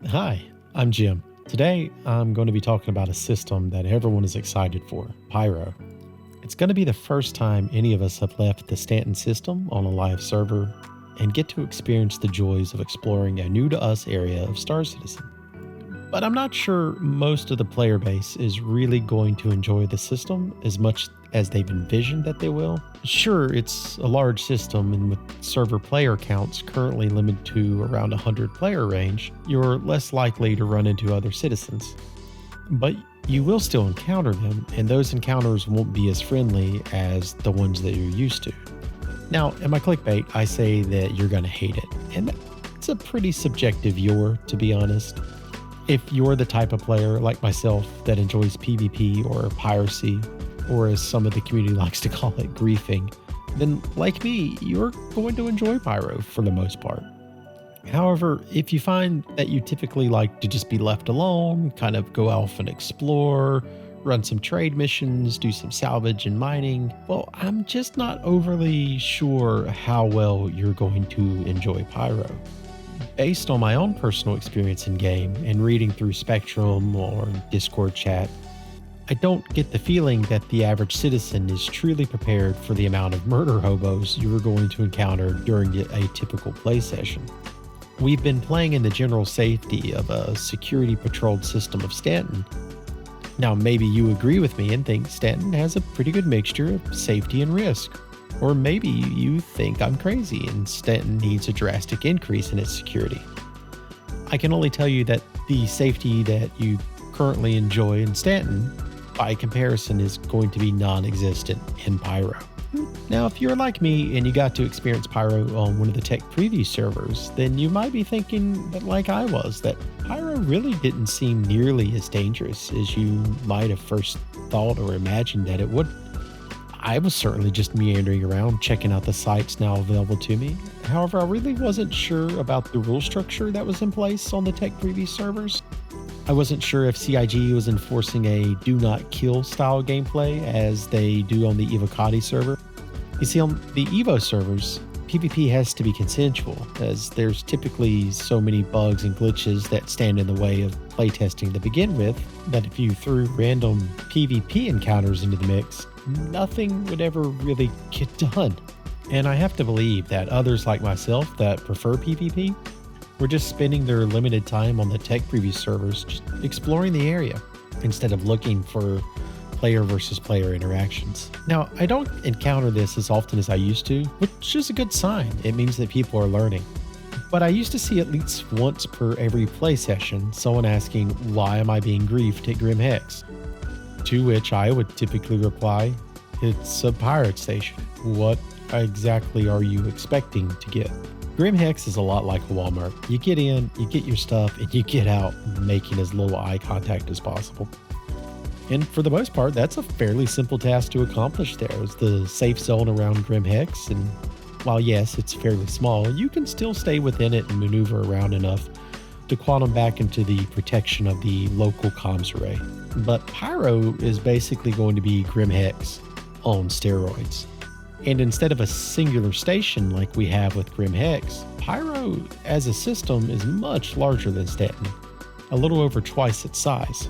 Hi, I'm Jim. Today, I'm going to be talking about a system that everyone is excited for, Pyro. It's going to be the first time any of us have left the Stanton system on a live server and get to experience the joys of exploring a new to us area of Star Citizen. But I'm not sure most of the player base is really going to enjoy the system as much as they've envisioned that they will. Sure, it's a large system, and with server player counts currently limited to around 100 player range, you're less likely to run into other citizens. But you will still encounter them, and those encounters won't be as friendly as the ones that you're used to. Now, in my clickbait, I say that you're going to hate it, and it's a pretty subjective "you're," to be honest. If you're the type of player like myself that enjoys PvP or piracy, or as some of the community likes to call it, griefing, then like me, you're going to enjoy Pyro for the most part. However, if you find that you typically like to just be left alone, kind of go off and explore, run some trade missions, do some salvage and mining, well, I'm just not overly sure how well you're going to enjoy Pyro. Based on my own personal experience in game and reading through Spectrum or Discord chat, I don't get the feeling that the average citizen is truly prepared for the amount of murder hobos you are going to encounter during a typical play session. We've been playing in the general safety of a security patrolled system of Stanton. Now, maybe you agree with me and think Stanton has a pretty good mixture of safety and risk. Or maybe you think I'm crazy and Stanton needs a drastic increase in its security. I can only tell you that the safety that you currently enjoy in Stanton, by comparison, is going to be non-existent in Pyro. Now, if you're like me and you got to experience Pyro on one of the tech preview servers, then you might be thinking that, like I was, that Pyro really didn't seem nearly as dangerous as you might have first thought or imagined that it would. I was certainly just meandering around, checking out the sites now available to me. However, I really wasn't sure about the rule structure that was in place on the tech preview servers. I wasn't sure if CIG was enforcing a do not kill style gameplay as they do on the Evocati server. You see, on the Evo servers, PvP has to be consensual, as there's typically so many bugs and glitches that stand in the way of playtesting to begin with, that if you threw random PvP encounters into the mix, nothing would ever really get done. And I have to believe that others like myself that prefer PvP were just spending their limited time on the tech preview servers just exploring the area instead of looking for player versus player interactions. Now, I don't encounter this as often as I used to, which is a good sign. It means that people are learning. But I used to see at least once per every play session someone asking, "Why am I being griefed at Grim Hex?" To which I would typically reply, "It's a pirate station. What exactly are you expecting to get?" Grim Hex is a lot like a Walmart. You get in, you get your stuff, and you get out making as little eye contact as possible. And for the most part, that's a fairly simple task to accomplish there. It's the safe zone around Grim Hex, and while yes, it's fairly small, you can still stay within it and maneuver around enough to quantum back into the protection of the local comms array. But Pyro is basically going to be Grim Hex on steroids. And instead of a singular station like we have with Grim Hex, Pyro as a system is much larger than Stanton, a little over twice its size.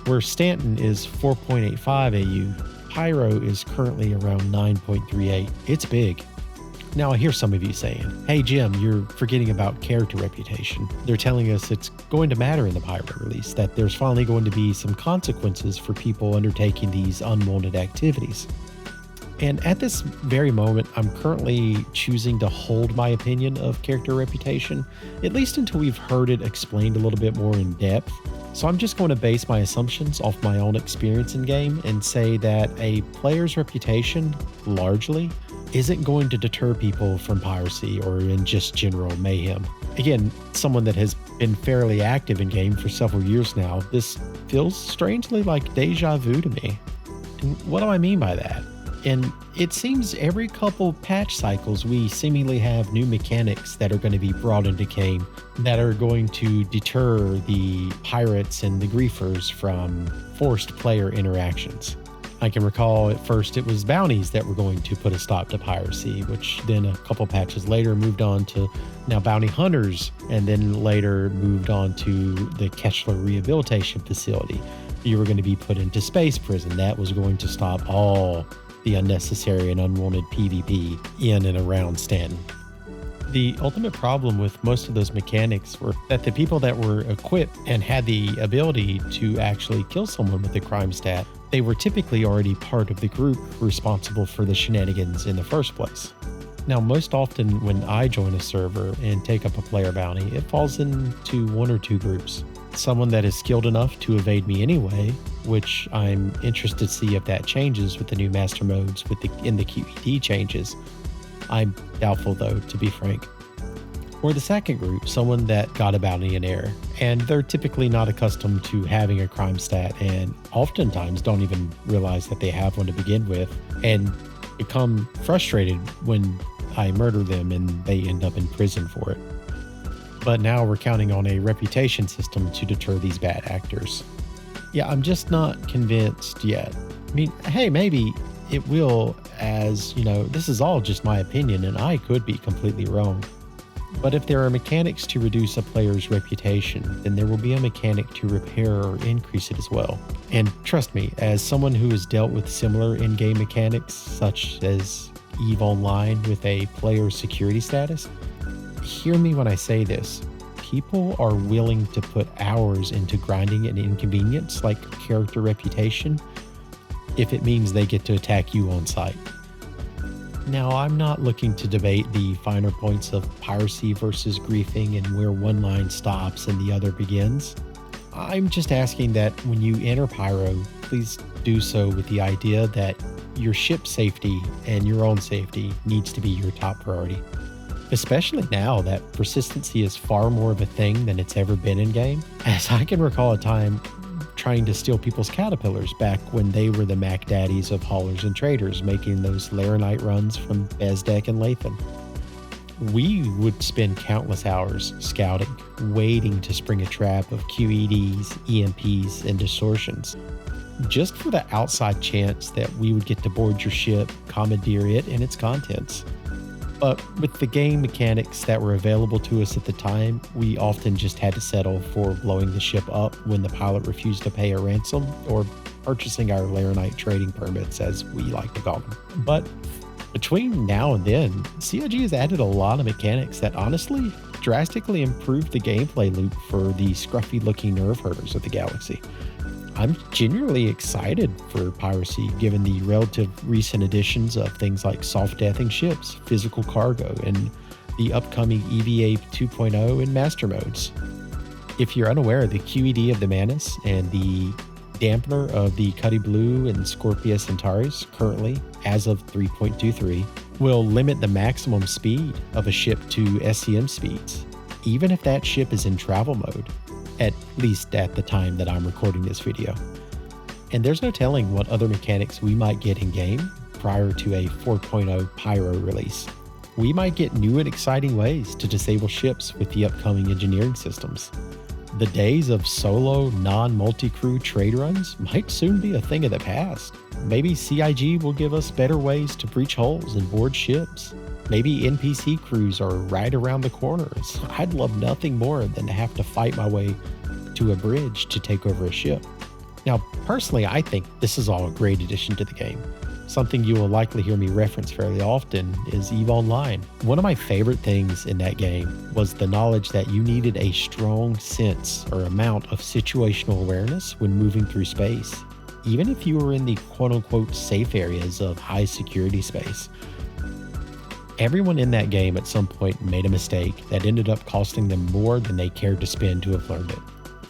Where Stanton is 4.85 AU, Pyro is currently around 9.38. It's big. Now I hear some of you saying, "Hey Jim, you're forgetting about character reputation." They're telling us it's going to matter in the Pyro release, that there's finally going to be some consequences for people undertaking these unwanted activities. And at this very moment, I'm currently choosing to hold my opinion of character reputation, at least until we've heard it explained a little bit more in depth. So I'm just going to base my assumptions off my own experience in game and say that a player's reputation, largely, isn't going to deter people from piracy or in just general mayhem. Again, someone that has been fairly active in game for several years now, this feels strangely like deja vu to me. And what do I mean by that? And it seems every couple patch cycles we seemingly have new mechanics that are going to be brought into game that are going to deter the pirates and the griefers from forced player interactions. I can recall at first it was bounties that were going to put a stop to piracy, which then a couple patches later moved on to now bounty hunters, and then later moved on to the Ketchler Rehabilitation Facility. You were going to be put into space prison. That was going to stop all the unnecessary and unwanted PvP in and around Stanton. The ultimate problem with most of those mechanics were that the people that were equipped and had the ability to actually kill someone with a crime stat, they were typically already part of the group responsible for the shenanigans in the first place. Now, most often when I join a server and take up a player bounty, it falls into one or two groups. Someone that is skilled enough to evade me anyway, which I'm interested to see if that changes with the new master modes in the QED changes. I'm doubtful though, to be frank. Or the second group, someone that got a bounty in air, and they're typically not accustomed to having a crime stat and oftentimes don't even realize that they have one to begin with and become frustrated when I murder them and they end up in prison for it. But now we're counting on a reputation system to deter these bad actors. Yeah, I'm just not convinced yet. I mean, hey, maybe it will, as you know, this is all just my opinion and I could be completely wrong. But if there are mechanics to reduce a player's reputation, then there will be a mechanic to repair or increase it as well. And trust me, as someone who has dealt with similar in-game mechanics, such as EVE Online with a player's security status, hear me when I say this. People are willing to put hours into grinding an inconvenience like character reputation if it means they get to attack you on sight. Now, I'm not looking to debate the finer points of piracy versus griefing and where one line stops and the other begins. I'm just asking that when you enter Pyro, please do so with the idea that your ship's safety and your own safety needs to be your top priority. Especially now that persistency is far more of a thing than it's ever been in game, as I can recall a time trying to steal people's caterpillars back when they were the Mac daddies of haulers and traders making those Laranite runs from Bezdek and Lathan. We would spend countless hours scouting, waiting to spring a trap of QEDs, EMPs, and distortions, just for the outside chance that we would get to board your ship, commandeer it and its contents. But with the game mechanics that were available to us at the time, we often just had to settle for blowing the ship up when the pilot refused to pay a ransom, or purchasing our Laranite trading permits, as we like to call them. But between now and then, CIG has added a lot of mechanics that honestly drastically improved the gameplay loop for the scruffy-looking nerve herders of the galaxy. I'm genuinely excited for piracy given the relative recent additions of things like soft deathing ships, physical cargo, and the upcoming EVA 2.0 and master modes. If you're unaware, the QED of the Manus and the dampener of the Cuddy Blue and Scorpia Centaurus currently, as of 3.23, will limit the maximum speed of a ship to SCM speeds, even if that ship is in travel mode. At least at the time that I'm recording this video. And there's no telling what other mechanics we might get in game prior to a 4.0 Pyro release. We might get new and exciting ways to disable ships with the upcoming engineering systems. The days of solo, non-multi-crew trade runs might soon be a thing of the past. Maybe CIG will give us better ways to breach holes and board ships. Maybe NPC crews are right around the corners. I'd love nothing more than to have to fight my way to a bridge to take over a ship. Now, personally, I think this is all a great addition to the game. Something you will likely hear me reference fairly often is EVE Online. One of my favorite things in that game was the knowledge that you needed a strong sense or amount of situational awareness when moving through space, even if you were in the quote-unquote safe areas of high security space. Everyone in that game at some point made a mistake that ended up costing them more than they cared to spend to have learned it.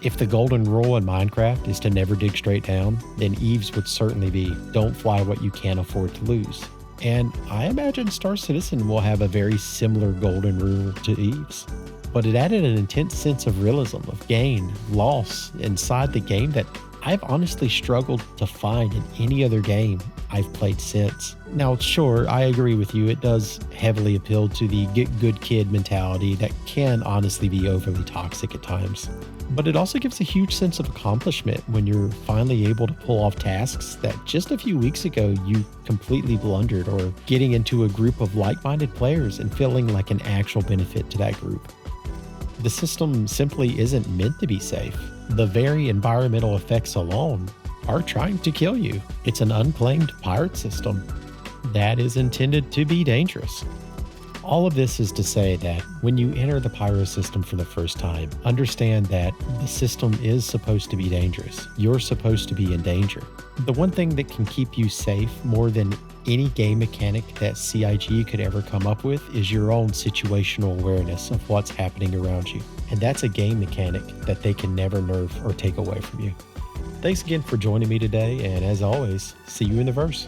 If the golden rule in Minecraft is to never dig straight down, then EVE's would certainly be don't fly what you can't afford to lose. And I imagine starcitizen will have a very similar golden rule to EVE's. But it added an intense sense of realism, of gain, loss inside the game that I've honestly struggled to find in any other game I've played since. Now, sure, I agree with you. It does heavily appeal to the get good kid mentality that can honestly be overly toxic at times. But it also gives a huge sense of accomplishment when you're finally able to pull off tasks that just a few weeks ago you completely blundered, or getting into a group of like minded players and feeling like an actual benefit to that group. The system simply isn't meant to be safe. The very environmental effects alone are trying to kill you. It's an unclaimed pirate system that is intended to be dangerous. All of this is to say that when you enter the Pyro system for the first time, understand that the system is supposed to be dangerous. You're supposed to be in danger. The one thing that can keep you safe more than any game mechanic that CIG could ever come up with is your own situational awareness of what's happening around you. And that's a game mechanic that they can never nerf or take away from you. Thanks again for joining me today, and as always, see you in the verse.